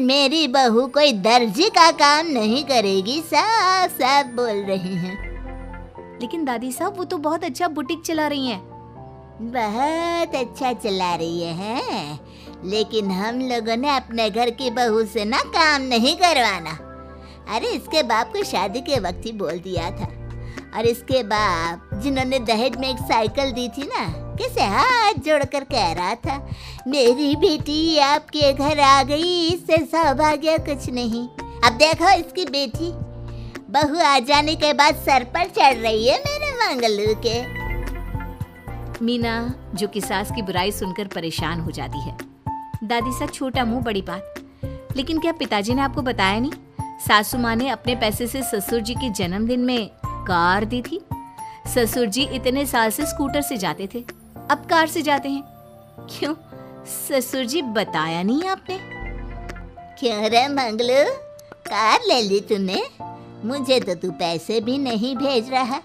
मेरी बहू कोई दर्जी का काम नहीं करेगी, साफ साफ बोल रही हैं। लेकिन दादी साहब वो तो बहुत अच्छा बुटीक चला रही हैं। बहुत अच्छा चला रही है, लेकिन हम लोगों ने अपने घर की बहू से ना काम नहीं करवाना। अरे इसके बाप को शादी के वक्त ही बोल दिया था। और इसके बाप जिन्होंने दहेज में एक साइकिल दी थी ना, कैसे हाथ जोड़कर कह रहा था, मेरी बेटी आपके घर आ गई, इससे सौभाग्य कुछ नहीं। अब देखो इसकी बेटी बहू आ जाने के बाद सर पर चढ़ रही है मेरे मंगलू के। मीना जो कि सास की बुराई सुनकर परेशान हो जाती है। दादी साहब छोटा मुंह बड़ी बात। लेकिन क्या पिताजी ने आपको बताया नहीं? सासू माँ ने अपने पैसे से ससुर जी के जन्मदिन में कार दी थी। ससुर जी इतने साल से स्कूटर से जाते थे, अब कार से जाते हैं। क्यों ससुर जी, बताया नहीं आपने? क्यों रे मंगलू, कार ले ली तूने? मुझे तो तू पैसे भी नहीं भेज रहा।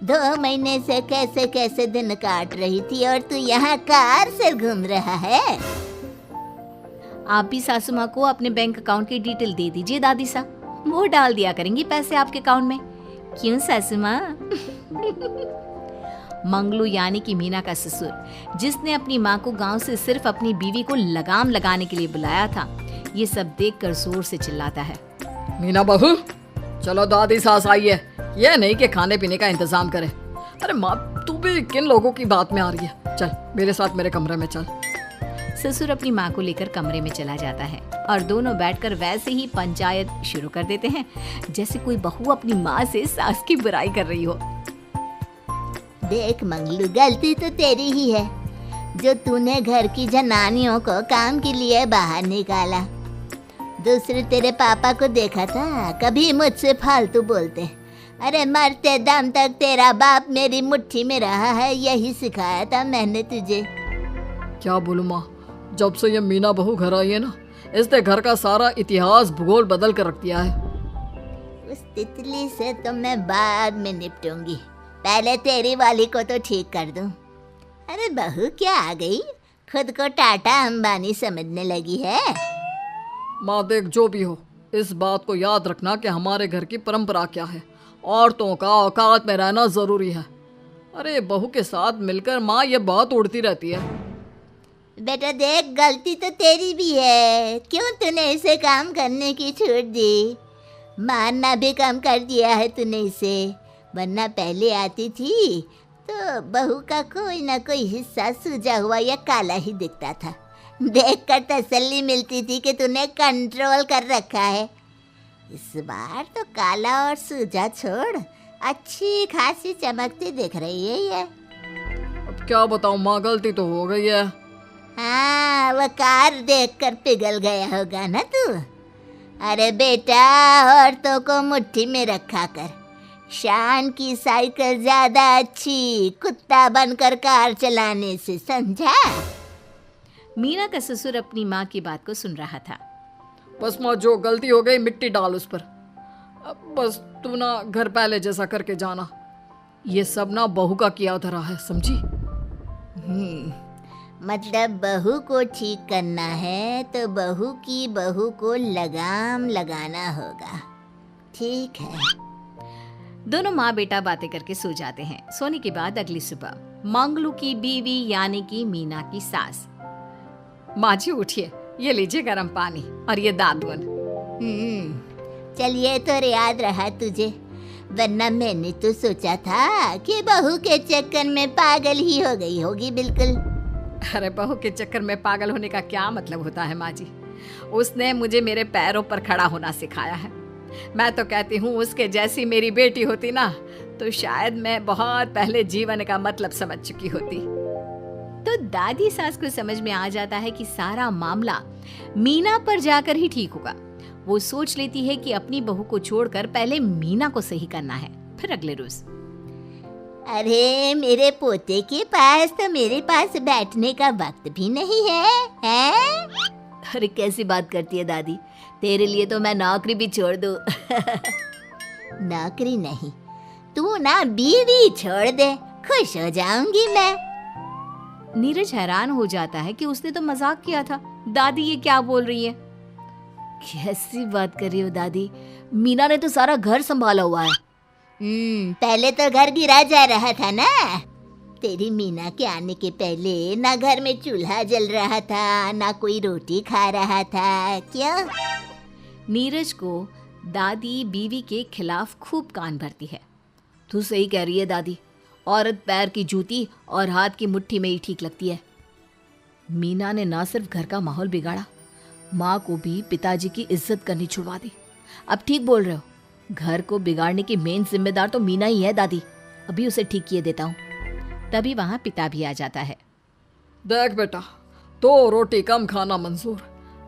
2 महीने से कैसे कैसे दिन काट रही थी और तू यहाँ कार से घूम रहा है। आप भी सासू माँ को अपने बैंक अकाउंट की डिटेल दे दीजिए दादी साहब, वो डाल दिया करेंगी पैसे आपके अकाउंट में। क्यों सासू माँ? मंगलू यानी कि मीना का ससुर, जिसने अपनी माँ को गांव से सिर्फ अपनी बीवी को लगाम लगाने के लिए बुलाया था, ये सब देखकर जोर से चिल्लाता है। मीना बहू, चलो दादी सास आई है, ये नहीं कि खाने पीने का इंतजाम करे। अरे माँ, तू भी किन लोगों की बात में आ रही है? चल मेरे साथ मेरे कमरे में चल। ससुर अपनी माँ को लेकर कमरे में चला जाता है और दोनों बैठकर वैसे ही पंचायत शुरू कर देते हैं जैसे कोई बहू अपनी माँ से सास की बुराई कर रही हो। देख मंगलू, गलती तो तेरी ही है जो तूने घर की जनानियों को काम के लिए बाहर निकाला। दूसरे तेरे पापा को देखा था, कभी मुझसे फालतू बोलते। अरे मरते दम तक तेरा बाप मेरी मुट्ठी में रहा है, यही सिखाया था मैंने तुझे। क्या बोलूं माँ, जब से ये मीना बहू घर आई है ना, इसने घर का सारा इतिहास भूगोल बदल कर रख दिया है। उस तितली से तो मैं बाद में निपटूंगी, पहले तेरी वाली को तो ठीक कर दूं। अरे बहू क्या आ गई, खुद को टाटा अंबानी समझने लगी है। माँ देख, जो भी हो, इस बात को याद रखना कि हमारे घर की परंपरा क्या है। औरतों का औकात में रहना जरूरी है। अरे बहू के साथ मिलकर माँ ये बहुत उड़ती रहती है। बेटा देख, गलती तो तेरी भी है, क्यों तूने इसे काम करने की छूट दी? मारना भी कम कर दिया है तूने इसे, वरना पहले आती थी तो बहू का कोई ना कोई हिस्सा सूजा हुआ या काला ही दिखता था। देखकर तसल्ली मिलती थी कि तूने कंट्रोल कर रखा है। इस बार तो काला और सूजा छोड़, अच्छी खासी चमकती दिख रही है ये। अब क्या बताऊं माँ, गलती तो हो गई है। हाँ, वो कार देखकर पिघल गया होगा ना तू। अरे बेटा, औरतों को मुट्ठी में रखा कर। शान की साइकिल ज्यादा अच्छी कुत्ता बनकर कार चलाने से, समझा? मीना का ससुर अपनी माँ की बात को सुन रहा था। बस माँ, जो गलती हो गई मिट्टी डाल उस पर। अब बस तू ना घर पहले जैसा करके जाना। ये सब ना बहू का किया धरा है, समझी? मतलब बहू को ठीक करना है तो बहू की बहू को लगाम लगाना होगा। ठीक है। दोनों माँ बेटा बातें करके सो जाते हैं। सोने के बाद अगली सुबह मंगलू की बीवी यानी कि मीना की सास, माँ जी उठिए, ये लीजिए गर्म पानी और ये दादुन। चलिए तो याद रहा तुझे, वरना मैंने तो सोचा था कि बहू के चक्कर में पागल ही हो गई होगी बिल्कुल। अरे बहू के चक्कर में पागल होने का क्या मतलब होता है माँ जी? उसने मुझे मेरे पैरों पर खड़ा होना सिखाया है। मैं तो कहती हूँ उसके जैसी मेरी बेटी होती ना तो शायद मैं बहुत पहले जीवन का मतलब समझ चुकी होती। तो दादी सास को समझ में आ जाता है कि सारा मामला मीना पर जाकर ही ठीक होगा। वो सोच लेती है कि अपनी बहू को छोड़कर पहले मीना को सही करना है। फिर अगले रोज, अरे मेरे पोते के पास तो मेरे पास बैठने का वक्त भी नहीं है, हैं? अरे कैसी बात करती है दादी, तेरे लिए तो मैं नौकरी भी छोड़ दूं। नौकरी नहीं, तू ना बीवी छोड़ दे, खुश हो जाऊंगी मैं। नीरज हैरान हो जाता है कि उसने तो मजाक किया था, दादी ये क्या बोल रही है? कैसी बात कर रही हो दादी? मीना ने तो सारा घर संभाला हुआ है। पहले तो घर गिरा जा रहा था ना। तेरी मीना के आने के पहले ना घर में चूल्हा जल रहा था, ना कोई रोटी खा रहा था। क्यों? नीरज को दादी बीवी के खिलाफ खूब कान भरती है। तू सही कह रही है दादी, औरत पैर की जूती और हाथ की मुट्ठी में ही ठीक लगती है। मीना ने ना सिर्फ घर का माहौल बिगाड़ा, माँ को भी पिताजी की इज्जत करनी छुड़वा दी। अब ठीक बोल रहे हो, घर को बिगाड़ने की मेन जिम्मेदार तो मीना ही है दादी। अभी उसे ठीक किए देता हूँ। तभी वहाँ पिता भी आ जाता है। देख बेटा, तो रोटी कम खाना मंजूर,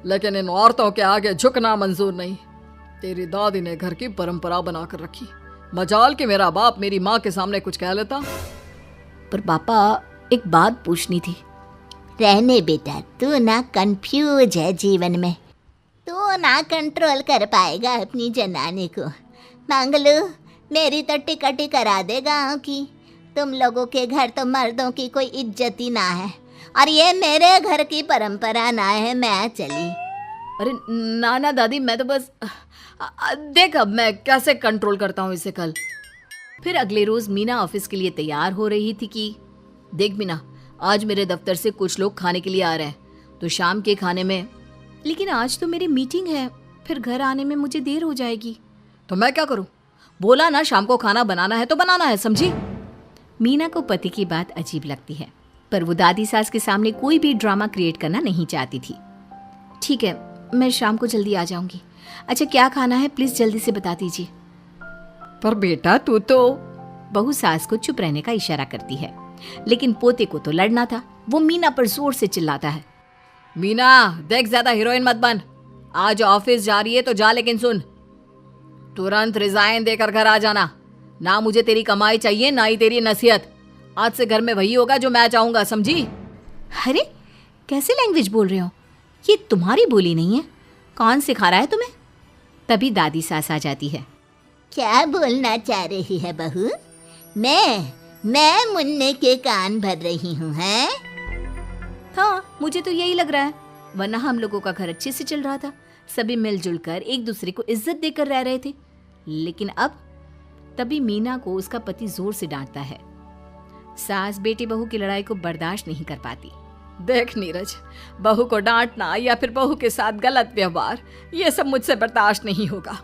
लेकिन इन औरतों के आगे झुकना मंजूर नहीं। तेरी दादी ने घर की परंपरा बनाकर रखी। मजाल कि मेरा बाप मेरी माँ के सामने कुछ कह लेता। पर पापा, एक बात पूछनी थी। रहने बेटा, तू ना कंफ्यूज है जीवन में। तू ना कंट्रोल कर पाएगा अपनी जनाने को। मंगलू, मेरी तो टिकट ही करा दे गाँव की। तुम लोगों के घर तो मर्दों की कोई इज्जत ही ना है, और ये मेरे घर की परंपरा ना है। मैं चली। अरे ना दादी, मैं तो बस देख अब मैं कैसे कंट्रोल करता हूँ इसे कल। फिर अगले रोज मीना ऑफिस के लिए तैयार हो रही थी कि देख मीना, आज मेरे दफ्तर से कुछ लोग खाने के लिए आ रहे हैं, तो शाम के खाने में। लेकिन आज तो मेरी मीटिंग है, फिर घर आने में मुझे देर हो जाएगी। तो मैं क्या करूँ? बोला ना शाम को खाना बनाना है तो बनाना है, समझी? मीना को पति की बात अजीब लगती है, पर वो दादी सास के सामने कोई भी ड्रामा क्रिएट करना नहीं चाहती थी। ठीक है, मैं शाम को जल्दी आ जाऊंगी। अच्छा, क्या खाना है प्लीज जल्दी से बता दीजिए। पर बेटा तू तो। बहू सास को चुप रहने का इशारा करती है, लेकिन पोते को तो लड़ना था। वो मीना पर जोर से चिल्लाता है। मीना देख, ज्यादा हीरोइन मत बन। आज ऑफिस जा रही है तो जा, लेकिन सुन, तुरंत रिजाइन देकर घर आ जाना। ना मुझे तेरी कमाई चाहिए, ना ही तेरी नसीहत। आज से घर में वही होगा जो मैं चाहूंगा, समझी? अरे कैसे लैंग्वेज बोल रहे हो? ये तुम्हारी बोली नहीं है। कौन सिखा रहा है तुम्हें? तभी दादी सास आ जाती है। क्या बोलना चाह रही है बहू? मैं मुन्ने के कान भर रही हूँ, हैं? हाँ, मुझे तो यही लग रहा है, वरना हम लोगों का घर अच्छे से चल रहा था। सभी मिलजुल कर एक दूसरे को इज्जत देकर रह रहे थे। लेकिन अब तभी मीना को उसका पति जोर से डांटता है। सास बेटी बहू की लड़ाई को बर्दाश्त नहीं कर पाती। देख नीरज, बहू को डांटना या फिर बहू के साथ गलत व्यवहार, ये सब मुझसे बर्दाश्त नहीं होगा।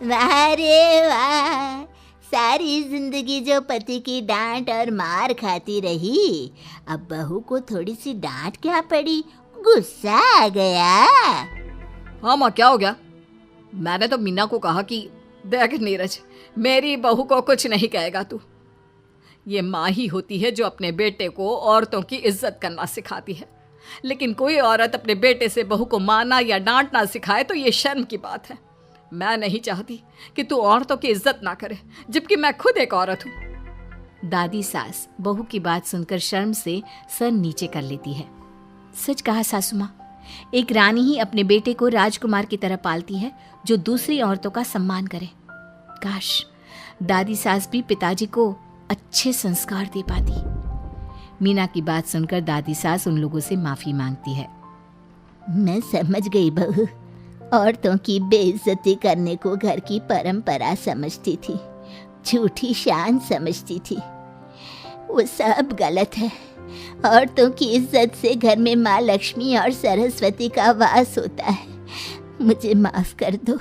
वाह रे वाह, सारी जिंदगी जो पति की डांट और मार खाती रही, अब बहू को थोड़ी सी डांट क्या पड़ी, गुस्सा आ गया। हाँ माँ, क्या हो गया? मैंने तो मीना को कहा कि देख नीरज, मेरी बहू को कुछ नहीं कहेगा तू। ये माँ ही होती है जो अपने बेटे को औरतों की इज्जत करना सिखाती है, लेकिन कोई औरत अपने बेटे से बहू को मारना या डांटना सिखाए तो ये शर्म की बात है। मैं नहीं चाहती कि तू औरतों की इज्जत ना करे, जबकि मैं खुद एक औरत हूँ। दादी सास बहू की बात सुनकर शर्म से सर नीचे कर लेती है। सच कहा सासू माँ, एक रानी ही अपने बेटे को राजकुमार की तरह पालती है जो दूसरी औरतों का सम्मान करे। काश दादी सास भी पिताजी को अच्छे संस्कार दे पाती। मीना की बात सुनकर दादी सास उन लोगों से माफी मांगती है। मैं समझ गई बहू, औरतों की बेइज्जती करने को घर की परंपरा समझती थी, झूठी शान समझती थी। वो सब गलत है। औरतों की इज्जत से घर में माँ लक्ष्मी और सरस्वती का वास होता है। मुझे माफ कर दो।